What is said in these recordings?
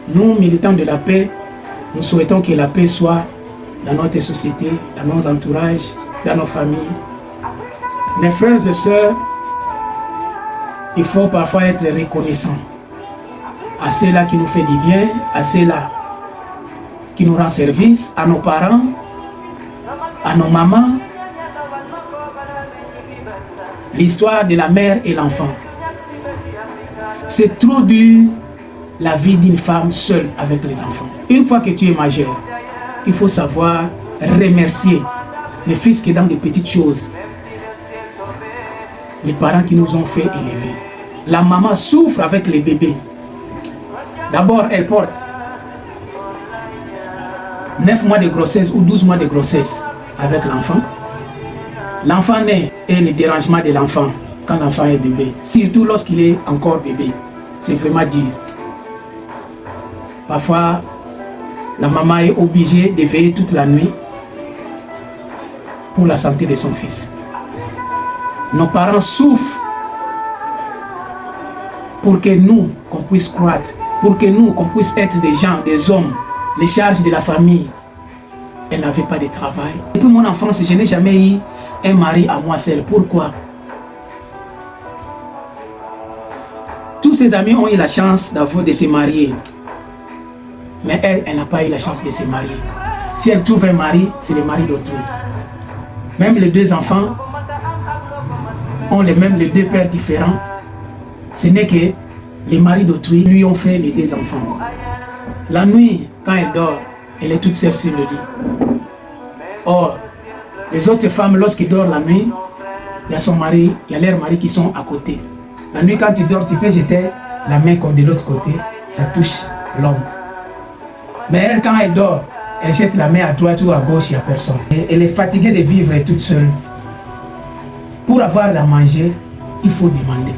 Nous, militants de la paix, nous souhaitons que la paix soit dans notre société, dans nos entourages, dans nos familles. Mes frères et sœurs, il faut parfois être reconnaissant à ceux-là qui nous font du bien, à ceux-là qui nous rendent service, à nos parents, à nos mamans. L'histoire de la mère et l'enfant. C'est trop dur la vie d'une femme seule avec les enfants. Une fois que tu es majeur, il faut savoir remercier les fils qui dans des petites choses. Les parents qui nous ont fait élever. La maman souffre avec les bébés. D'abord, elle porte 9 mois de grossesse ou 12 mois de grossesse avec l'enfant. L'enfant naît et le dérangement de l'enfant quand l'enfant est bébé. Surtout lorsqu'il est encore bébé. C'est vraiment dur. Parfois, la maman est obligée de veiller toute la nuit pour la santé de son fils. Nos parents souffrent pour que nous, qu'on puisse croître, pour que nous, qu'on puisse être des gens, des hommes, les charges de la famille. Elle n'avait pas de travail. Depuis mon enfance, je n'ai jamais eu un mari à moi seul. Pourquoi? Tous ses amis ont eu la chance de se marier. Mais elle n'a pas eu la chance de se marier. Si elle trouve un mari, c'est le mari d'autrui. Même les deux enfants ont les deux pères différents. Ce n'est que les maris d'autrui lui ont fait les deux enfants. La nuit, quand elle dort, elle est toute seule sur le lit. Or, les autres femmes, lorsqu'ils dorment la nuit, il y a son mari, il y a leurs maris qui sont à côté. La nuit, quand tu dors, tu peux jeter la main de l'autre côté, ça touche l'homme. Mais elle, quand elle dort, elle jette la main à droite ou à gauche, il n'y a personne. Et elle est fatiguée de vivre toute seule. Pour avoir à manger, il faut demander.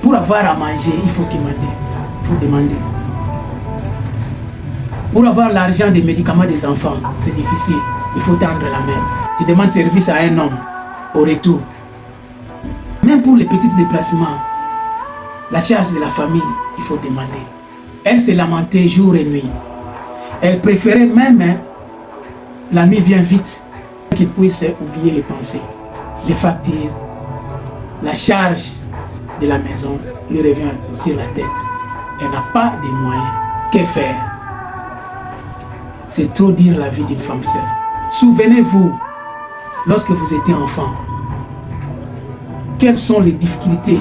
Pour avoir à manger, il faut demander. Il faut demander. Pour avoir l'argent des médicaments des enfants, c'est difficile. Il faut tendre la main. Tu demandes service à un homme au retour. Même pour les petits déplacements, la charge de la famille, il faut demander. Elle s'est lamentée jour et nuit. Elle préférait même, la nuit vient vite, qu'il puisse oublier les pensées, les factures. La charge de la maison lui revient sur la tête. Elle n'a pas de moyens. Que faire? C'est trop dire la vie d'une femme seule. Souvenez-vous, lorsque vous étiez enfant, quelles sont les difficultés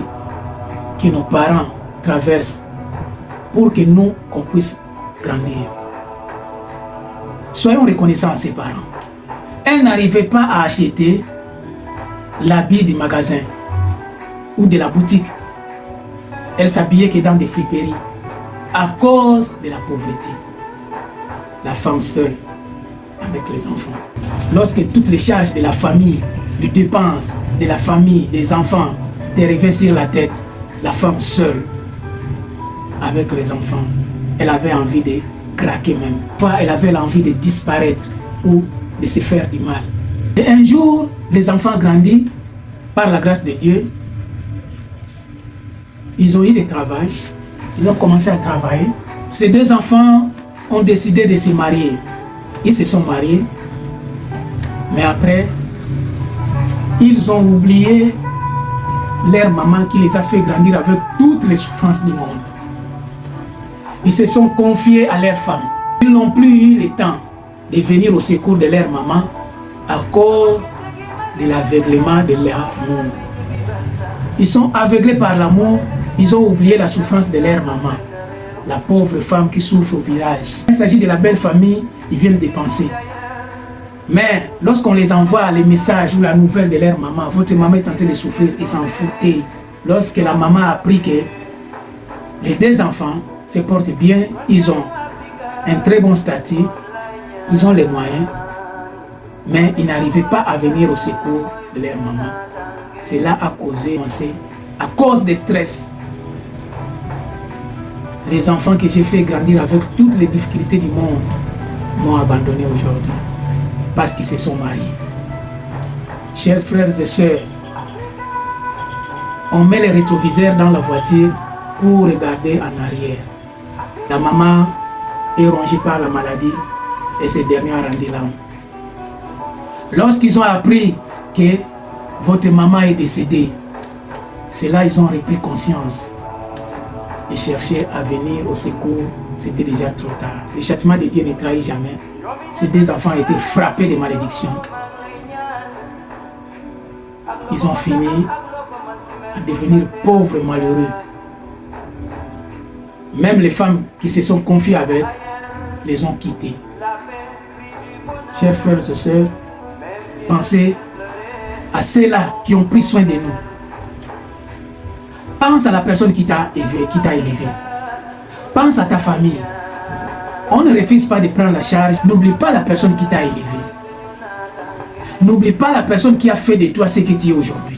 que nos parents traversent pour que nous, qu'on puisse grandir. Soyons reconnaissants à ses parents. Elle n'arrivait pas à acheter l'habit du magasin ou de la boutique. Elle s'habillait que dans des friperies à cause de la pauvreté. La femme seule avec les enfants. Lorsque toutes les charges de la famille, les dépenses de la famille, des enfants, t'arrivaient sur la tête, la femme seule avec les enfants, elle avait envie de craquer même. Parfois, elle avait l'envie de disparaître ou de se faire du mal. Et un jour, les enfants grandis par la grâce de Dieu. Ils ont eu du travail, ils ont commencé à travailler. Ces deux enfants ont décidé de se marier. Ils se sont mariés, mais après, ils ont oublié leur maman qui les a fait grandir avec toutes les souffrances du monde. Ils se sont confiés à leur femme. Ils n'ont plus eu le temps de venir au secours de leur maman à cause de l'aveuglement de leur amour. Ils sont aveuglés par l'amour, ils ont oublié la souffrance de leur maman. La pauvre femme qui souffre au village. Il s'agit de la belle famille, ils viennent dépenser. Mais lorsqu'on les envoie les messages ou la nouvelle de leur maman, votre maman est en train de souffrir, ils s'en foutaient. Lorsque la maman a appris que les deux enfants se portent bien, ils ont un très bon statut, ils ont les moyens, mais ils n'arrivaient pas à venir au secours de leur maman. Cela a causé, à cause des stress, les enfants que j'ai fait grandir avec toutes les difficultés du monde m'ont abandonné aujourd'hui parce qu'ils se sont mariés. Chers frères et sœurs, on met les rétroviseurs dans la voiture pour regarder en arrière. La maman est rongée par la maladie et ces derniers ont rendu l'âme. Lorsqu'ils ont appris que votre maman est décédée, c'est là qu'ils ont repris conscience et cherché à venir au secours. C'était déjà trop tard. Le châtiment de Dieu ne trahit jamais. Ces deux enfants étaient frappés de malédictions. Ils ont fini à devenir pauvres et malheureux. Même les femmes qui se sont confiées avec les ont quittés. Chers frères et sœurs, pensez à ceux-là qui ont pris soin de nous. Pense à la personne qui t'a élevé. Pense à ta famille. On ne refuse pas de prendre la charge. N'oublie pas la personne qui t'a élevé. N'oublie pas la personne qui a fait de toi ce que tu es aujourd'hui.